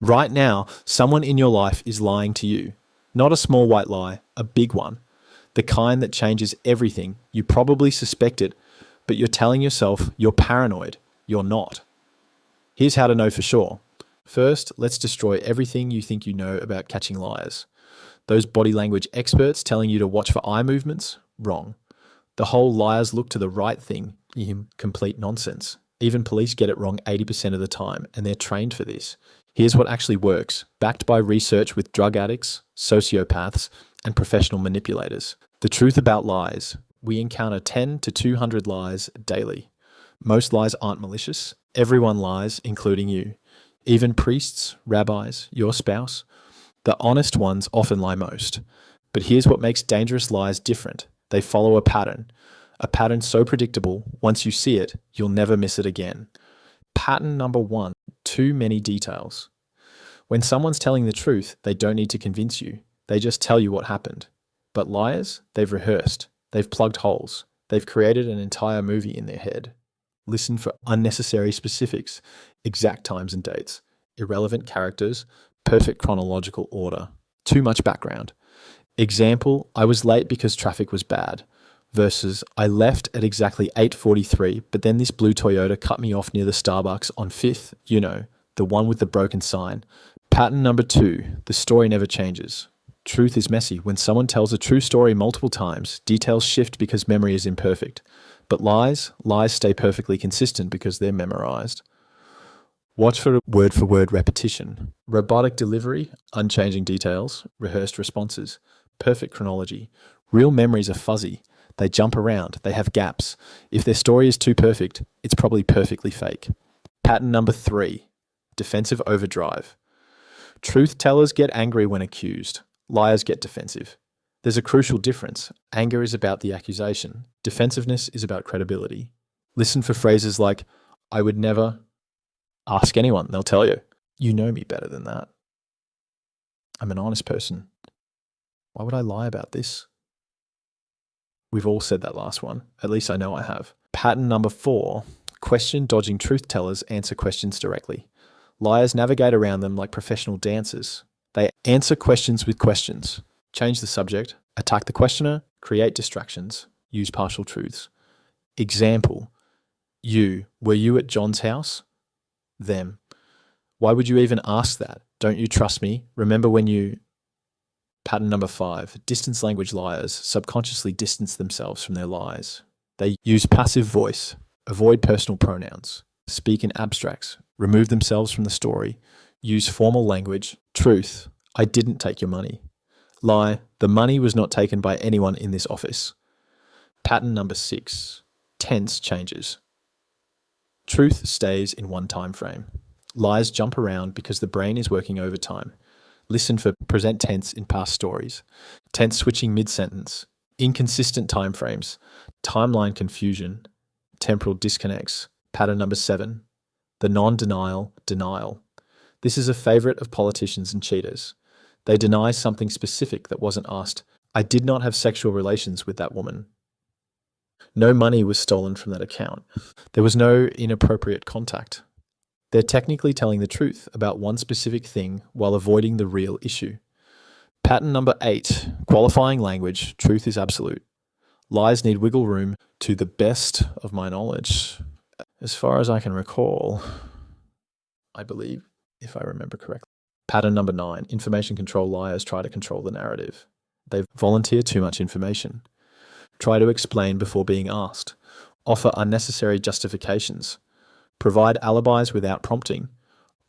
Right now, someone in your life is lying to you. Not a small white lie, a big one. The kind that changes everything. You probably suspect it, but you're telling yourself you're paranoid. You're not. Here's how to know for sure. First, let's destroy everything you think you know about catching liars. Those body language experts telling you to watch for eye movements? Wrong. The whole liars look to the right thing, complete nonsense. Even police get it wrong 80% of the time, and they're trained for this. Here's what actually works, backed by research with drug addicts, sociopaths, and professional manipulators. The truth about lies. We encounter 10 to 200 lies daily. Most lies aren't malicious. Everyone lies, including you. Even priests, rabbis, your spouse. The honest ones often lie most. But here's what makes dangerous lies different. They follow a pattern so predictable, once you see it, you'll never miss it again. Pattern number 1, too many details. When someone's telling the truth, they don't need to convince you. They just tell you what happened. But liars, they've rehearsed. They've plugged holes. They've created an entire movie in their head. Listen for unnecessary specifics, exact times and dates, irrelevant characters, perfect chronological order. Too much background. Example, I was late because traffic was bad. Versus, I left at exactly 8:43, but then this blue Toyota cut me off near the Starbucks on 5th, the one with the broken sign. Pattern number 2, the story never changes. Truth is messy. When someone tells a true story multiple times, details shift because memory is imperfect. But lies stay perfectly consistent because they're memorized. Watch for word repetition. Robotic delivery, unchanging details, rehearsed responses, perfect chronology. Real memories are fuzzy. They jump around. They have gaps. If their story is too perfect, it's probably perfectly fake. Pattern number 3, defensive overdrive. Truth tellers get angry when accused. Liars get defensive. There's a crucial difference. Anger is about the accusation. Defensiveness is about credibility. Listen for phrases like, I would never ask anyone. They'll tell you. You know me better than that. I'm an honest person. Why would I lie about this? We've all said that last one. At least I know I have. Pattern number 4, question dodging truth tellers answer questions directly. Liars navigate around them like professional dancers. They answer questions with questions. Change the subject, attack the questioner, create distractions, use partial truths. Example, were you at John's house? Them. Why would you even ask that? Don't you trust me? Remember when you... Pattern number 5, distance language liars subconsciously distance themselves from their lies. They use passive voice, avoid personal pronouns, speak in abstracts, remove themselves from the story, use formal language. Truth, I didn't take your money. Lie, the money was not taken by anyone in this office. Pattern number 6, tense changes. Truth stays in one time frame. Lies jump around because the brain is working overtime. Listen for present tense in past stories, tense switching mid-sentence, inconsistent timeframes, timeline confusion, temporal disconnects. Pattern number 7, the non-denial denial. This is a favorite of politicians and cheaters. They deny something specific that wasn't asked. I did not have sexual relations with that woman. No money was stolen from that account. There was no inappropriate contact. They're technically telling the truth about one specific thing while avoiding the real issue. Pattern number 8, qualifying language. Truth is absolute. Lies need wiggle room to the best of my knowledge. As far as I can recall, I believe, if I remember correctly. Pattern number 9, information control liars try to control the narrative. They volunteer too much information. Try to explain before being asked. Offer unnecessary justifications. Provide alibis without prompting.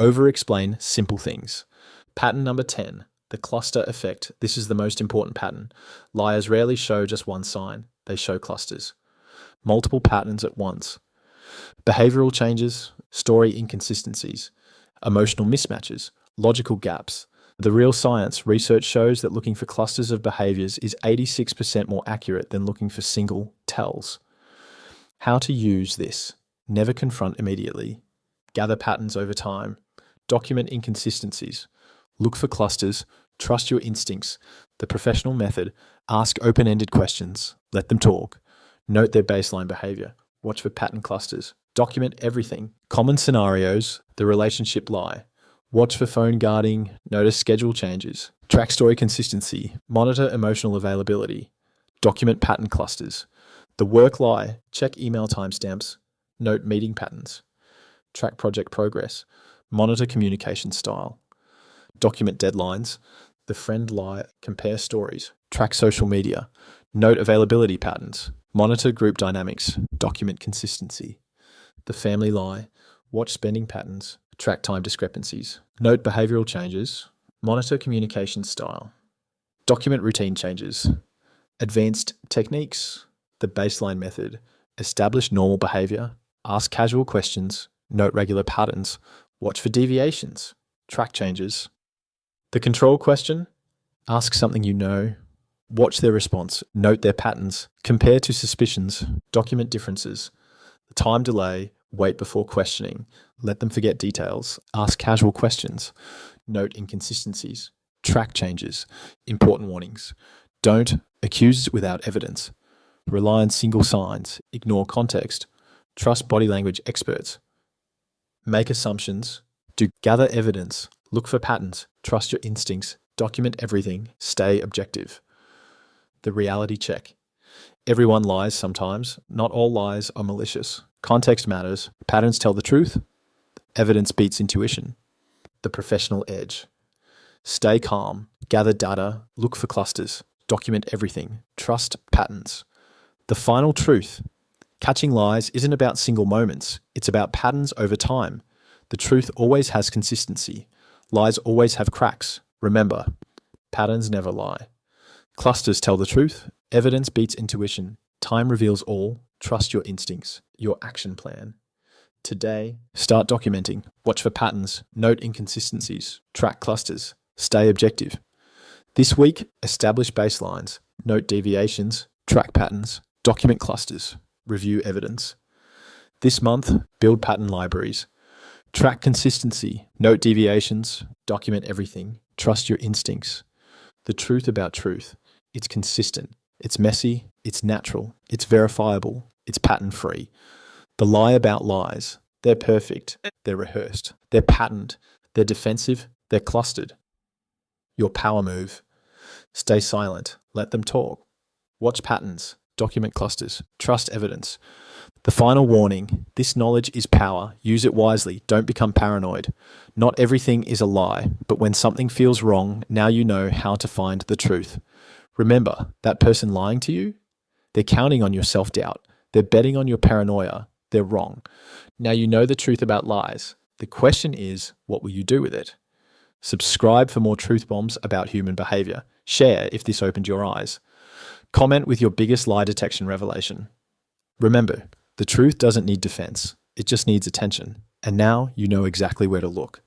Over-explain simple things. Pattern number 10, the cluster effect. This is the most important pattern. Liars rarely show just one sign. They show clusters. Multiple patterns at once. Behavioral changes, story inconsistencies, emotional mismatches, logical gaps. The real science, research shows that looking for clusters of behaviors is 86% more accurate than looking for single tells. How to use this. Never confront immediately. Gather patterns over time. Document inconsistencies. Look for clusters. Trust your instincts. The professional method. Ask open-ended questions. Let them talk. Note their baseline behavior. Watch for pattern clusters. Document everything. Common scenarios. The relationship lie. Watch for phone guarding, notice schedule changes, track story consistency, monitor emotional availability, document pattern clusters. The work lie, check email timestamps, note meeting patterns, track project progress, monitor communication style, document deadlines. The friend lie, compare stories, track social media, note availability patterns, monitor group dynamics, document consistency. The family lie, watch spending patterns, track time discrepancies, note behavioral changes, monitor communication style, document routine changes, advanced techniques, the baseline method, establish normal behavior, ask casual questions, note regular patterns, watch for deviations, track changes. The control question, ask something you know, watch their response, note their patterns, compare to suspicions, document differences. The time delay, wait before questioning, let them forget details, ask casual questions, note inconsistencies, track changes, important warnings. Don't accuse without evidence, rely on single signs, ignore context, trust body language experts, make assumptions, gather evidence, look for patterns, trust your instincts, document everything, stay objective. The reality check. Everyone lies sometimes, not all lies are malicious. Context matters, patterns tell the truth, evidence beats intuition. The professional edge. Stay calm, gather data, look for clusters, document everything, trust patterns. The final truth. Catching lies isn't about single moments, it's about patterns over time. The truth always has consistency. Lies always have cracks. Remember, patterns never lie. Clusters tell the truth, evidence beats intuition, time reveals all, trust your instincts, your action plan. Today, start documenting, watch for patterns, note inconsistencies, track clusters, stay objective. This week, establish baselines, note deviations, track patterns, document clusters, review evidence. This month, build pattern libraries. Track consistency, note deviations, document everything, trust your instincts. The truth about truth. It's consistent, it's messy, it's natural, it's verifiable, it's pattern-free. The lie about lies. They're perfect, they're rehearsed, they're patterned, they're defensive, they're clustered. Your power move. Stay silent, let them talk. Watch patterns, document clusters, trust evidence. The final warning, this knowledge is power. Use it wisely. Don't become paranoid. Not everything is a lie, but when something feels wrong, now you know how to find the truth. Remember, that person lying to you, they're counting on your self-doubt. They're betting on your paranoia. They're wrong. Now you know the truth about lies. The question is, what will you do with it? Subscribe for more truth bombs about human behavior. Share if this opened your eyes. Comment with your biggest lie detection revelation. Remember, the truth doesn't need defense. It just needs attention. And now you know exactly where to look.